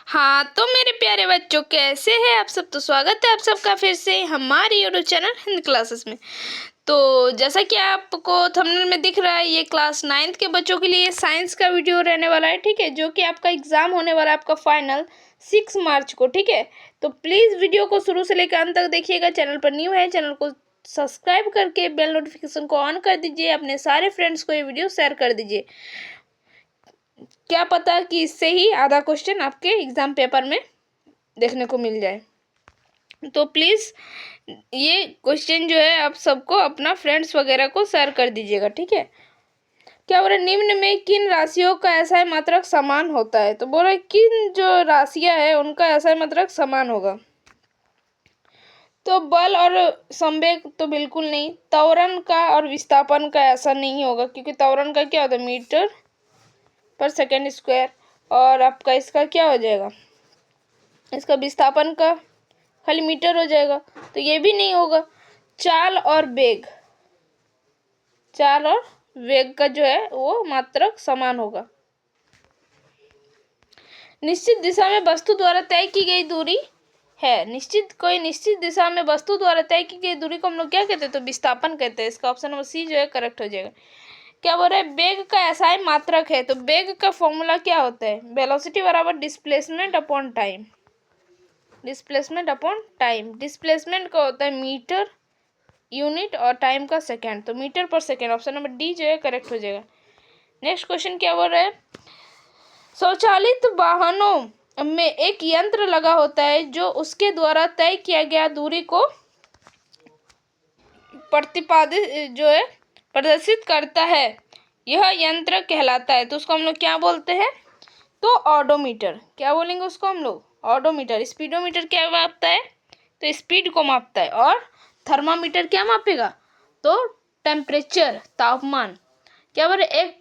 हाँ तो मेरे प्यारे बच्चों कैसे हैं आप सब। तो स्वागत है आप सबका फिर से हमारे यूट्यूब चैनल हिंदी क्लासेस में। तो जैसा कि आपको थंबनेल में दिख रहा है, ये क्लास 9th के बच्चों के लिए साइंस का वीडियो रहने वाला है, ठीक है, जो कि आपका एग्जाम होने वाला है आपका फाइनल 6 मार्च को, ठीक है। तो प्लीज़ वीडियो को शुरू से लेकर अंत तक देखिएगा। चैनल पर न्यू है, चैनल को सब्सक्राइब करके बेल नोटिफिकेशन को ऑन कर दीजिए। अपने सारे फ्रेंड्स को ये वीडियो शेयर कर दीजिए। क्या पता कि इससे ही आधा क्वेश्चन आपके एग्जाम पेपर में देखने को मिल जाए। तो प्लीज़ ये क्वेश्चन जो है आप सबको अपना फ्रेंड्स वगैरह को शेयर कर दीजिएगा, ठीक है। क्या बोल रहे, निम्न में किन राशियों का ऐसा मात्रक समान होता है। तो बोल रहे किन जो राशियां है उनका ऐसा मात्रक समान होगा। तो बल और संवेग तो बिल्कुल नहीं। त्वरण का और विस्थापन का ऐसा नहीं होगा, क्योंकि त्वरण का क्या होता है, मीटर पर सेकेंड स्क्वायर। और आपका इसका क्या हो जाएगा, इसका विस्थापन का खाली मीटर हो जाएगा, तो ये भी नहीं होगा। चाल और वेग का जो है वो मात्रक समान होगा। निश्चित दिशा में वस्तु द्वारा तय की गई दूरी है। कोई निश्चित दिशा में वस्तु द्वारा तय की गई दूरी को हम लोग क्या कहते हैं, तो विस्थापन कहते हैं। इसका ऑप्शन नंबर सी जो है करेक्ट हो जाएगा। क्या बोल रहे हैं, वेग का ऐसा मात्रक है। तो वेग का फॉर्मूला क्या होता है, वेलोसिटी बराबर displacement upon time. Displacement upon time, displacement का होता है मीटर यूनिट और टाइम का सेकेंड, तो मीटर पर सेकेंड। ऑप्शन नंबर डी जो है करेक्ट हो जाएगा। नेक्स्ट क्वेश्चन क्या बोल रहा है, स्वचालित वाहनों में एक यंत्र लगा होता है जो उसके द्वारा तय किया गया दूरी को प्रतिपादित जो है प्रदर्शित करता है, यह यंत्र कहलाता है। तो उसको हम लोग क्या बोलते हैं, तो ऑडोमीटर। क्या बोलेंगे उसको हम लोग, ऑडोमीटर। स्पीडोमीटर क्या मापता है, तो स्पीड को मापता है। और थर्मामीटर क्या मापेगा, तो टेम्परेचर, तापमान। क्या बोले, एक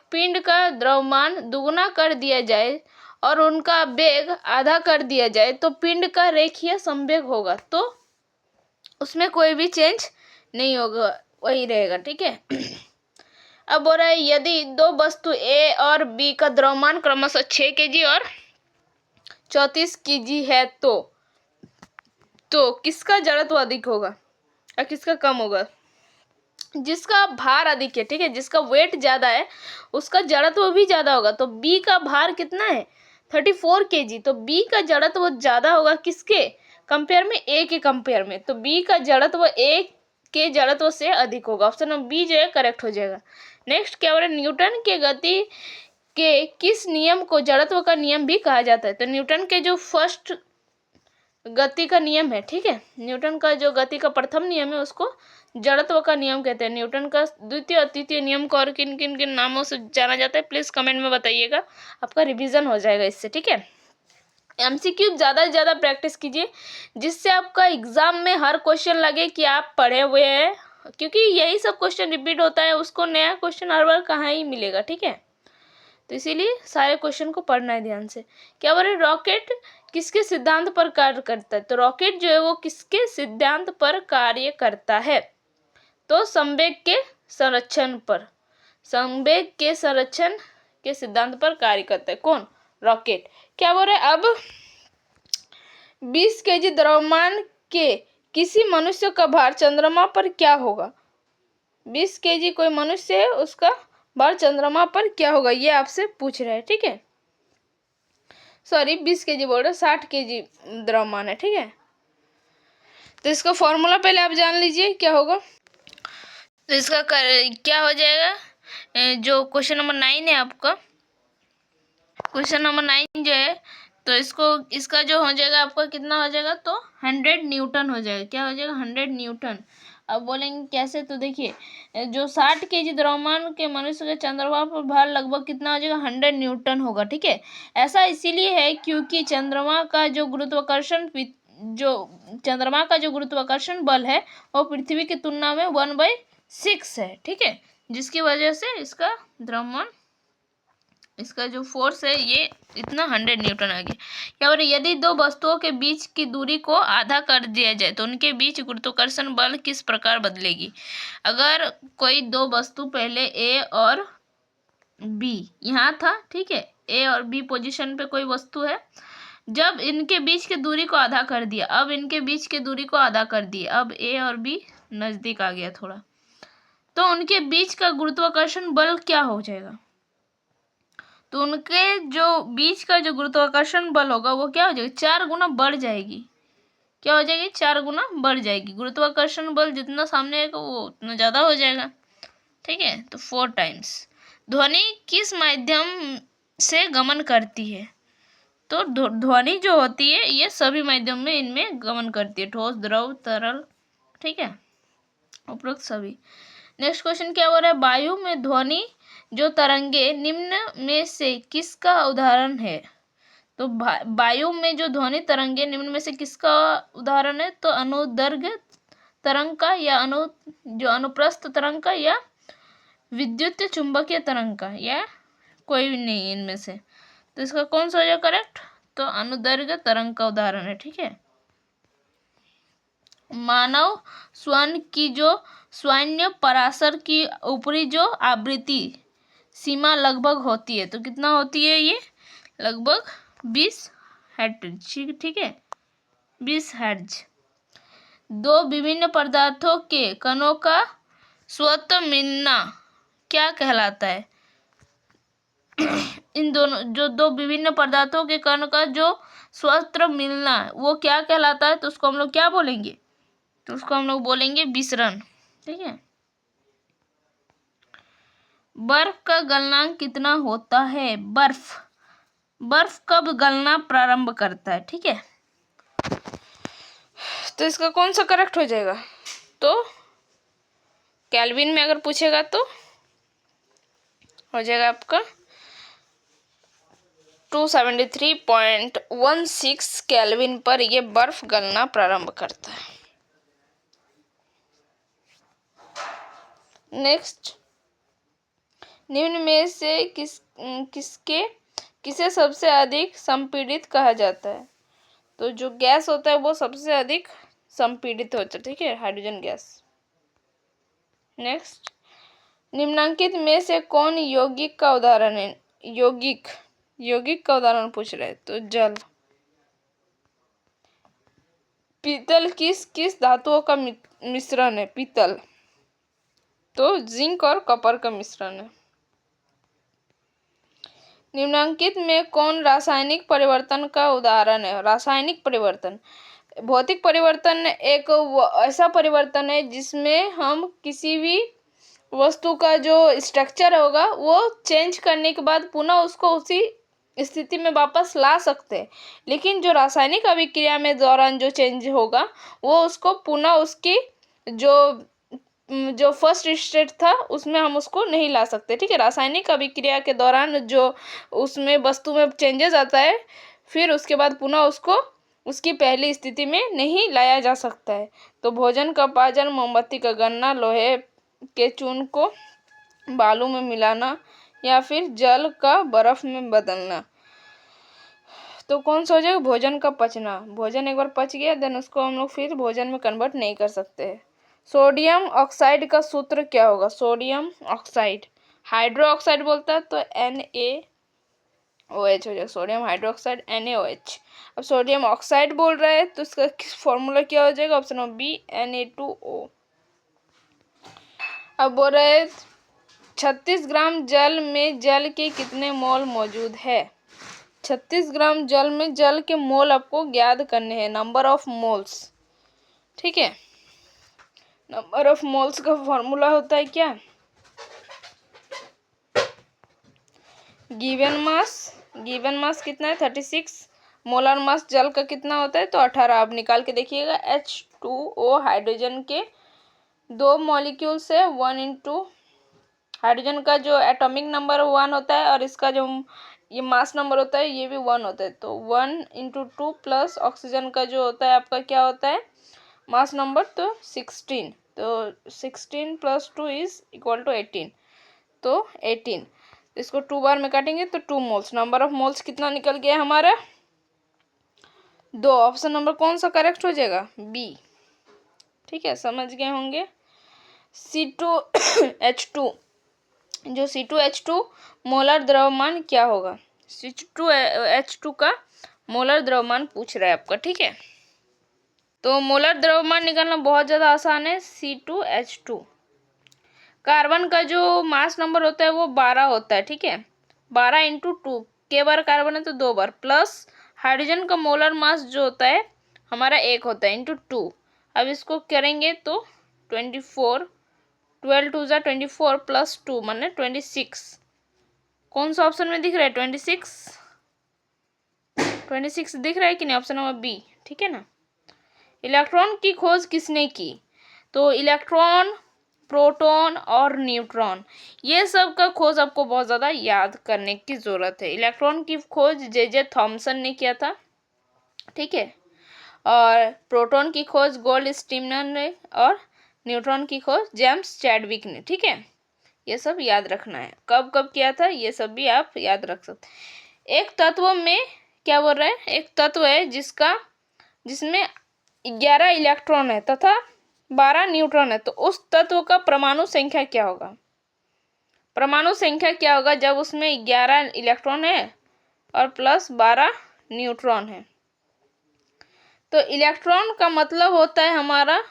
पिंड का द्रव्यमान दुगुना कर दिया जाए और उनका वेग आधा कर दिया जाए तो पिंड का रेखीय संवेग होगा, तो उसमें कोई भी चेंज नहीं होगा, वही रहेगा, ठीक है। अब बोल रहा है, यदि दो वस्तु ए और बी का द्रव्यमान क्रमशः 6 kg और 34 kg है, तो किसका जड़त्व अधिक होगा और किसका कम होगा। जिसका भार अधिक है, ठीक है, जिसका वेट ज्यादा है उसका जड़त्व भी ज्यादा होगा। तो बी का भार कितना है, 34 kg, तो बी का जड़त्व ज्यादा होगा किसके कंपेयर में, ए के कंपेयर में। तो बी का जड़त्व ए के जड़त्व से अधिक होगा। ऑप्शन नंबर बी जो है करेक्ट हो जाएगा। नेक्स्ट क्या हो रहा है, न्यूटन के गति के किस नियम को जड़त्व का नियम भी कहा जाता है। तो न्यूटन के जो फर्स्ट गति का नियम है, ठीक है, न्यूटन का जो गति का प्रथम नियम है उसको जड़त्व का नियम कहते हैं। न्यूटन का द्वितीय और तृतीय नियम को और किन किन किन नामों से जाना जाता है, प्लीज कमेंट में बताइएगा, आपका रिवीजन हो जाएगा इससे, ठीक है। एमसीक्यू ज़्यादा से ज़्यादा प्रैक्टिस कीजिए, जिससे आपका एग्जाम में हर क्वेश्चन लगे कि आप पढ़े हुए हैं, क्योंकि यही सब क्वेश्चन रिपीट होता है, उसको नया क्वेश्चन हर बार कहाँ ही मिलेगा, ठीक है। तो इसीलिए सारे क्वेश्चन को पढ़ना है ध्यान से। क्या बोल रहे, रॉकेट किसके सिद्धांत पर कार्य करता है। तो रॉकेट जो है वो किसके सिद्धांत पर कार्य करता है, तो संवेग के संरक्षण पर, संवेग के संरक्षण के सिद्धांत पर कार्य करता है कौन, रॉकेट। क्या बोल रहे, अब 20 kg द्रव्यमान के किसी मनुष्य का भार चंद्रमा पर क्या होगा। 20 kg कोई मनुष्य है, उसका भार चंद्रमा पर क्या होगा, ये आपसे पूछ रहा है, ठीक है। सॉरी 20 kg बोल रहे, 60 kg द्रव्यमान है, ठीक है। तो इसका फॉर्मूला पहले आप जान लीजिए क्या होगा। तो इसका क्या हो जाएगा, जो क्वेश्चन नंबर 9 है आपका, क्वेश्चन नंबर 9 जो है, तो इसका जो हो जाएगा आपका कितना हो जाएगा, तो 100 न्यूटन हो जाएगा। क्या हो जाएगा, 100 न्यूटन। अब बोलेंगे कैसे, तो देखिए, जो 60 kg द्रव्यमान के मनुष्य के चंद्रमा पर भार लगभग कितना हो जाएगा, 100 न्यूटन होगा, ठीक है। ऐसा इसीलिए है क्योंकि चंद्रमा का जो गुरुत्वाकर्षण बल है वो पृथ्वी की तुलना में 1/6 है, ठीक है, जिसकी वजह से इसका द्रव्यमान, इसका जो फोर्स है ये इतना 100 न्यूटन आ गया। क्या बोल रहे, यदि दो वस्तुओं के बीच की दूरी को आधा कर दिया जाए तो उनके बीच गुरुत्वाकर्षण बल किस प्रकार बदलेगी। अगर कोई दो वस्तु पहले ए और बी यहाँ था, ठीक है, ए और बी पोजीशन पे कोई वस्तु है, जब इनके बीच की दूरी को आधा कर दिया, अब इनके बीच की दूरी को आधा कर दिया, अब ए और बी नजदीक आ गया थोड़ा, तो उनके बीच का गुरुत्वाकर्षण बल क्या हो जाएगा? तो उनके जो बीच का जो गुरुत्वाकर्षण बल होगा वो क्या हो जाएगा? 4 गुना बढ़ जाएगी। क्या हो जाएगी? 4 गुना बढ़ जाएगी। गुरुत्वाकर्षण बल जितना सामने आएगा वो उतना ज्यादा हो जाएगा, ठीक है। तो 4 टाइम्स। ध्वनि किस माध्यम से गमन करती है? तो ध्वनि जो होती है ये सभी माध्यम में इनमें गमन करती है, ठोस, द्रव, तरल, ठीक है, उपरोक्त सभी। नेक्स्ट क्वेश्चन क्या हो रहा है? वायु में ध्वनि जो तरंगे निम्न में से किसका उदाहरण है? तो वायु में जो ध्वनि तरंगे निम्न में से किसका उदाहरण है? तो अनुदैर्घ्य तरंग का, या अनुप्रस्थ तरंग का, या विद्युत चुंबकीय तरंग का, या कोई भी नहीं इनमें से। तो इसका कौन सा हो जाएगा करेक्ट? तो अनुदैर्घ्य तरंग का उदाहरण है, ठीक है। मानव स्वर्ण की जो स्वर्ण पराशर की ऊपरी जो आवृत्ति सीमा लगभग होती है, तो कितना होती है ये? लगभग 20 हर्ट्ज, ठीक है, 20 हर्ट्ज। दो विभिन्न पदार्थों के कणों का स्वतः मिलना क्या कहलाता है? इन दोनों जो दो विभिन्न पदार्थों के कण का जो स्वतः मिलना वो क्या कहलाता है? तो उसको हम लोग क्या बोलेंगे? तो उसको हम लोग बोलेंगे विसरण, ठीक है। बर्फ का गलनांक कितना होता है? बर्फ कब गलना प्रारंभ करता है, ठीक है। तो इसका कौन सा करेक्ट हो जाएगा? तो केल्विन में अगर पूछेगा तो हो जाएगा आपका 273.16 केल्विन पर ये बर्फ गलना प्रारंभ करता है। नेक्स्ट, निम्न में से किसे सबसे अधिक संपीड़ित कहा जाता है? तो जो गैस होता है वो सबसे अधिक संपीड़ित होता है, ठीक है, हाइड्रोजन गैस। नेक्स्ट, निम्नांकित में से कौन यौगिक का उदाहरण है? यौगिक का उदाहरण पूछ रहे हैं, तो जल। पीतल किस किस धातुओं का मिश्रण है? पीतल तो जिंक और कॉपर का मिश्रण है। निम्नांकित में कौन रासायनिक परिवर्तन का उदाहरण है? रासायनिक परिवर्तन, भौतिक परिवर्तन एक ऐसा परिवर्तन है जिसमें हम किसी भी वस्तु का जो स्ट्रक्चर होगा वो चेंज करने के बाद पुनः उसको उसी स्थिति में वापस ला सकते हैं, लेकिन जो रासायनिक अभिक्रिया में दौरान जो चेंज होगा वो उसको पुनः उसकी जो फर्स्ट स्टेट था उसमें हम उसको नहीं ला सकते, ठीक है। रासायनिक अभिक्रिया के दौरान जो उसमें वस्तु में चेंजेस आता है फिर उसके बाद पुनः उसको उसकी पहली स्थिति में नहीं लाया जा सकता है। तो भोजन का पाचन, मोमबत्ती का गलना, लोहे के चूर्ण को बालू में मिलाना, या फिर जल का बर्फ में बदलना। तो कौन सा हो जाएगा? भोजन का पचना। भोजन एक बार पच गया देन उसको हम लोग फिर भोजन में कन्वर्ट नहीं कर सकते। सोडियम ऑक्साइड का सूत्र क्या होगा? सोडियम ऑक्साइड हाइड्रो ऑक्साइड बोलता है तो NaOH हो जाएगा, सोडियम हाइड्रोक्साइड NaOH। अब सोडियम ऑक्साइड बोल रहा है तो इसका फॉर्मूला क्या हो जाएगा? Option number B Na2O। अब बोल रहे हैं 36 ग्राम जल में जल के कितने मोल मौजूद है? 36 ग्राम जल में जल के मोल आपको ज्ञात करने हैं, नंबर ऑफ मोल्स, ठीक है। नंबर ऑफ मोल्स का फॉर्मूला होता है क्या? गिवन मास कितना है? 36। मोलर मास जल का कितना होता है? तो 18। आप निकाल के देखिएगा। H2O हाइड्रोजन के दो मॉलिक्यूल्स है, 1 हाइड्रोजन का जो एटॉमिक नंबर 1 होता है और इसका जो ये मास नंबर होता है ये भी 1 होता है, तो 1 × 2 प्लस ऑक्सीजन का जो होता है आपका क्या होता है मास नंबर? तो 16। तो 16 + 2 = 18, तो 18। इसको 2 बार में काटेंगे तो 2 मोल्स। नंबर ऑफ मोल्स कितना निकल गया हमारा? 2। ऑप्शन नंबर कौन सा करेक्ट हो जाएगा? बी, ठीक है, समझ गए होंगे। C2H2 जो C2H2 मोलर द्रव्यमान क्या होगा? C2H2 का मोलर द्रव्यमान पूछ रहा है आपका, ठीक है। तो मोलर द्रव्यमान निकालना बहुत ज़्यादा आसान है। C2H2 कार्बन का जो मास नंबर होता है वो 12 होता है, ठीक है। 12 इंटू 2, के बार कार्बन है तो 2 बार, प्लस हाइड्रोजन का मोलर मास जो होता है हमारा 1 होता है, इंटू 2। अब इसको करेंगे तो 24, 12 2 ज़ा 24 प्लस 2 माने 26। कौन सा ऑप्शन में दिख रहा है? 26 दिख रहा है कि नहीं? ऑप्शन नंबर बी, ठीक है ना। इलेक्ट्रॉन की खोज किसने की? तो इलेक्ट्रॉन, प्रोटॉन और न्यूट्रॉन, ये सब का खोज आपको बहुत ज़्यादा याद करने की ज़रूरत है। इलेक्ट्रॉन की खोज जे थॉमसन ने किया था, ठीक है। और प्रोटॉन की खोज गोल्ड स्टीनर ने, और न्यूट्रॉन की खोज जेम्स चैडविक ने, ठीक है। ये सब याद रखना है, कब कब किया था ये सब भी आप याद रख सकते। एक तत्व में क्या बोल रहे हैं? एक तत्व है जिसमें 11 इलेक्ट्रॉन है तथा 12 न्यूट्रॉन है, तो उस तत्व का परमाणु संख्या क्या होगा? परमाणु संख्या क्या होगा जब उसमें 11 इलेक्ट्रॉन है और प्लस 12 न्यूट्रॉन है? तो इलेक्ट्रॉन का मतलब होता है हमारा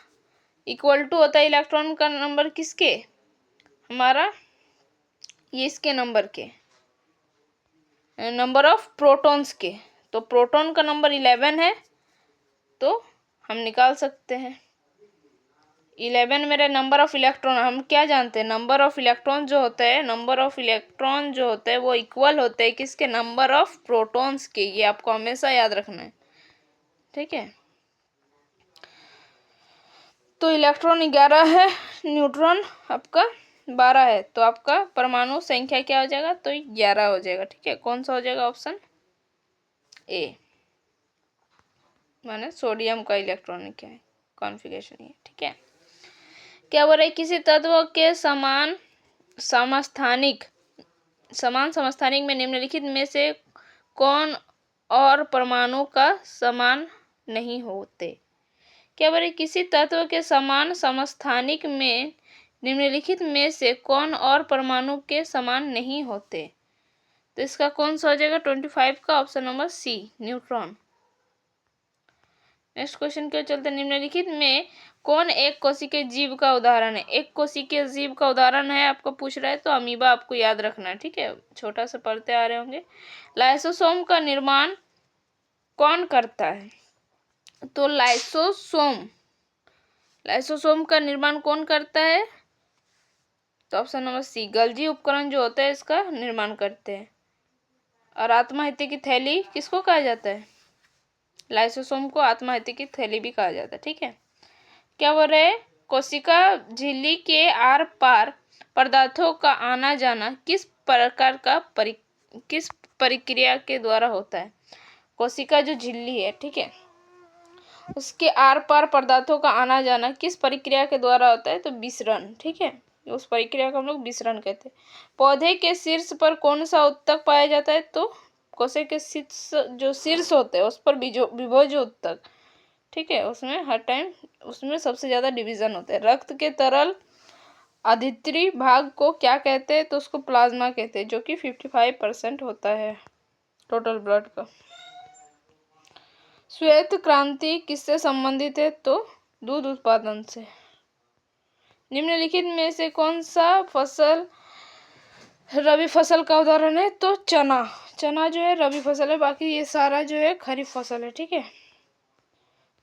इक्वल टू होता है इलेक्ट्रॉन का नंबर किसके? हमारा ये इसके नंबर के, नंबर ऑफ प्रोटॉन्स के। तो प्रोटॉन का नंबर 11 है, तो हम निकाल सकते हैं 11 मेरा नंबर ऑफ इलेक्ट्रॉन। हम क्या जानते हैं? नंबर ऑफ इलेक्ट्रॉन जो होता है, नंबर ऑफ इलेक्ट्रॉन जो होता है वो इक्वल होता है किसके? नंबर ऑफ प्रोटॉन्स के। ये आपको हमेशा याद रखना है, ठीक है। तो इलेक्ट्रॉन 11 है, न्यूट्रॉन आपका 12 है, तो आपका परमाणु संख्या क्या हो जाएगा? तो 11 हो जाएगा, ठीक है। कौन सा हो जाएगा? ऑप्शन ए, माने सोडियम का इलेक्ट्रॉन क्या है, कॉन्फ़िगरेशन ये, ठीक है। क्या बोल रहे? किसी तत्व के समान समस्थानिक में निम्नलिखित में से कौन और परमाणु का समान नहीं होते? क्या बोले? किसी तत्व के समान समस्थानिक में निम्नलिखित में से कौन और परमाणु के समान नहीं होते? तो इसका कौन सा हो जाएगा? 25 का option number C, neutron. Next question क्या चलते? निम्नलिखित में कौन एक कोशिकीय जीव का उदाहरण है? एक कोशिकीय जीव का उदाहरण है आपको पूछ रहा है, तो अमीबा आपको याद रखना है, ठीक है। छोटा सा पढ़ते आ रहे होंगे। लाइसोसोम का निर्माण कौन करता है? तो लाइसोसोम का निर्माण कौन करता है? तो ऑप्शन नंबर सी, गल्जी उपकरण जो होता है इसका निर्माण करते हैं। और आत्माहत्या की थैली किसको कहा जाता है? लाइसोसोम को आत्माहत्या की थैली भी कहा जाता है, ठीक है। क्या बोल रहे हैं? कोशिका झिल्ली के आर पार पदार्थों का आना जाना किस प्रक्रिया के द्वारा होता है? कोशिका जो झिल्ली है, ठीक है, उसके आर पार पदार्थों का आना जाना किस प्रक्रिया के द्वारा होता है? तो विसरण, ठीक है। उस प्रक्रिया को हम लोग विसरण कहते हैं। पौधे के शीर्ष पर कौन सा उत्तक पाया जाता है? तो कोशिका के शीर्ष होते हैं उस पर विभोज उत्तक, ठीक है। उसमें हर टाइम उसमें सबसे ज़्यादा डिवीज़न होते हैं। रक्त के तरल अधित्री भाग को क्या कहते हैं? तो उसको प्लाज्मा कहते हैं, जो कि 55% होता है टोटल ब्लड का। श्वेत क्रांति किससे संबंधित है? तो दूध उत्पादन से। निम्नलिखित में से कौन सा फसल रबी फसल का उदाहरण है? तो चना जो है रबी फसल है, बाकी ये सारा जो है खरीफ फसल है, ठीक है।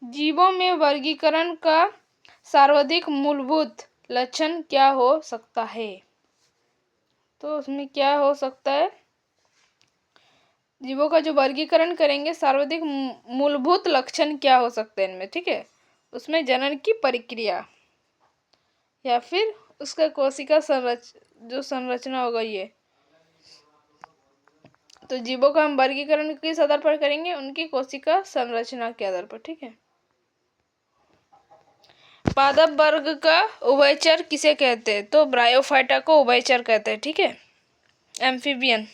जीवों में वर्गीकरण का सर्वाधिक मूलभूत लक्षण क्या हो सकता है? तो उसमें क्या हो सकता है? जीवों का जो वर्गीकरण करेंगे, सर्वाधिक मूलभूत लक्षण क्या हो सकते हैं इनमें, ठीक है। उसमें जनन की प्रक्रिया या फिर उसका कोशिका संरचना होगा ये। तो जीवों का हम वर्गीकरण किस आधार पर करेंगे? उनकी कोशिका संरचना के आधार पर, ठीक है। पादप वर्ग का उभयचर किसे कहते हैं? तो ब्रायोफाइटा को उभयचर कहते हैं, ठीक है। एम्फीबियन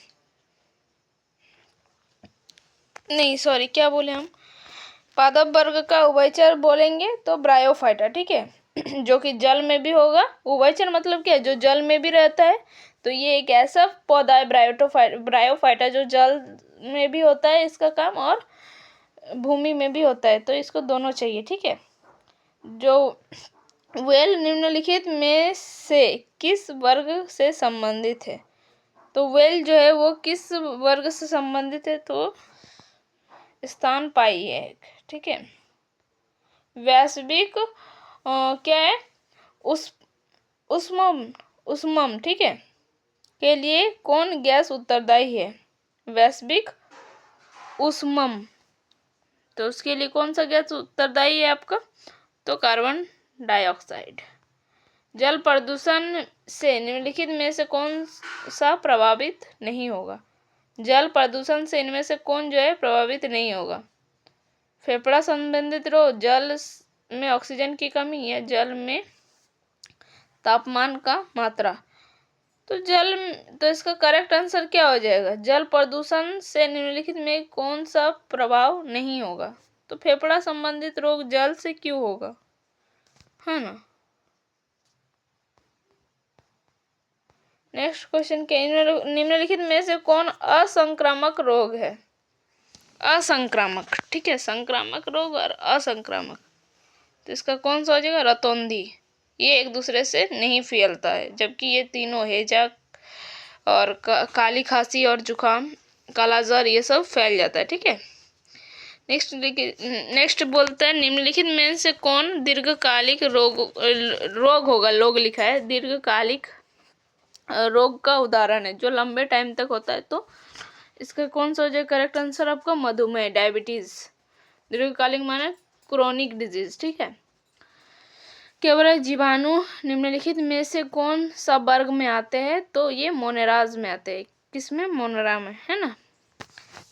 नहीं, सॉरी, क्या बोले हम? पादप वर्ग का उभयचर बोलेंगे तो ब्रायोफाइटा, ठीक है। जो कि जल में भी होगा। उभयचर मतलब क्या है? जो जल में भी रहता है तो ये एक ऐसा पौधा है ब्रायोफाइटा जो जल में भी होता है इसका काम और भूमि में भी होता है, तो इसको दोनों चाहिए, ठीक है। जो व्हेल निम्नलिखित में से किस वर्ग से संबंधित है? तो व्हेल जो है वो किस वर्ग से संबंधित है? तो स्तनपायी है, ठीक है। वैश्विक क्या है? उष्मम, ठीक है, के लिए कौन गैस उत्तरदायी है? वैश्विक उष्मम, तो उसके लिए कौन सा गैस उत्तरदायी है आपका? तो कार्बन डाइऑक्साइड। जल प्रदूषण से निम्नलिखित में से कौन सा प्रभावित नहीं होगा? जल प्रदूषण से इनमें से कौन जो है प्रभावित नहीं होगा? फेफड़ा संबंधित रोग, जल में ऑक्सीजन की कमी या जल में तापमान का मात्रा। तो इसका करेक्ट आंसर क्या हो जाएगा? जल प्रदूषण से निम्नलिखित में कौन सा प्रभाव नहीं होगा? तो फेफड़ा संबंधित रोग जल से क्यों होगा, है ना। नेक्स्ट क्वेश्चन के निम्नलिखित में से कौन असंक्रामक रोग है? असंक्रामक, ठीक है, संक्रामक रोग और असंक्रामक, तो इसका कौन सा हो जाएगा? रतौंधी। ये एक दूसरे से नहीं फैलता है, जबकि ये तीनों हैजा और काली खांसी और जुकाम, कालाजार, ये सब फैल जाता है, ठीक है। नेक्स्ट बोलता है निम्नलिखित में से कौन दीर्घकालिक रोग होगा? लोग लिखा है, दीर्घकालिक रोग का उदाहरण है जो लंबे टाइम तक होता है। तो इसका कौन सा हो जाएगा करेक्ट आंसर आपका? मधुमेह, डायबिटीज। दीर्घकालिक माने क्रोनिक डिजीज, ठीक है। केवल जीवाणु निम्नलिखित में से कौन सा वर्ग में आते हैं? तो ये मोनेराज में आते हैं। किसमें? मोनेरा में, है ना।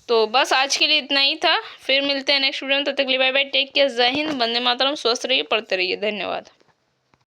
तो बस आज के लिए इतना ही था, फिर मिलते हैं नेक्स्ट वीडियो में। तब तक के लिए बाय बाय, टेक केयर, जय हिंद, वंदे मातरम, स्वस्थ रहिए, पढ़ते रहिए, धन्यवाद।